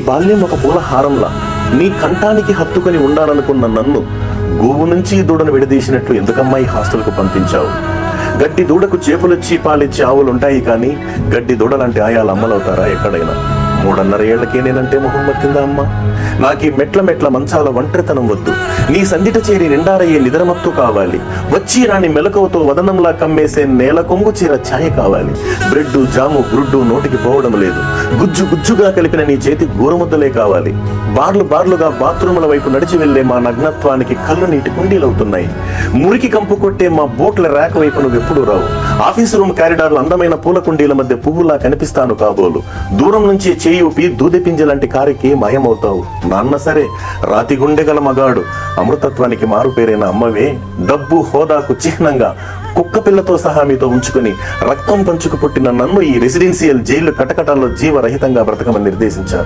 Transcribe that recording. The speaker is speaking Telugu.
బాల్యం ఒక పూల హారంలా నీ కంఠానికి హత్తుకొని ఉండాలనుకున్న నన్ను గోవు నుంచి దూడను విడదీసినట్లు ఎందుకమ్మా ఈ హాస్టల్కు పంపించావు? గడ్డి దూడకు చేపులొచ్చి పాలిచ్చి ఆవులుంటాయి కానీ గడ్డి దూడ లాంటి ఆయాలు అమ్మలవుతారా ఎక్కడైనా? 3.5 ఏళ్లకే నేనంటే మొహం పట్టిందా అమ్మా? నాకీ మెట్ల మంచాల ఒంటరితనం వద్దు. నీ సందిట చేరి నిండారయ్యే నిద్రమత్తు కావాలి. వచ్చి రాని మెలకువతో వదనంలా కమ్మేసే నేల కొంగు చీర ఛాయ కావాలి. బ్రెడ్డు జాము గుడ్డు నోటికి పోవడం లేదు. గుజ్జుగా కలిపిన నీ చేతి గోరుముద్దలే కావాలి. బార్లుగా బాత్రూముల వైపు నడిచి వెళ్లే మా నగ్నత్వానికి కళ్ళు నీటి కుండీలవుతున్నాయి. మురికి కంపు కొట్టే మా బోట్ల ర్యాక్ వైపు నువ్వెప్పుడు రావు. ఆఫీసు రూమ్ కారిడార్లు అందమైన పూల కుండీల మధ్య పువ్వులా కనిపిస్తాను కాబోలు. దూరం నుంచి చేయి ఊపి దూదెపింజలాంటి కారికి మాయమవుతావు. నాన్న సరే, రాతి గుండె గల మగాడు. అమృతత్వానికి మారు పేరైన అమ్మవే డబ్బు హోదాకు చిహ్నంగా కుక్క పిల్లతో సహా మీతో ఉంచుకుని రక్తం పంచుకు పుట్టిన నన్ను ఈ రెసిడెన్షియల్ జైలు కటకటాల్లో జీవరహితంగా బ్రతకమని నిర్దేశించారు.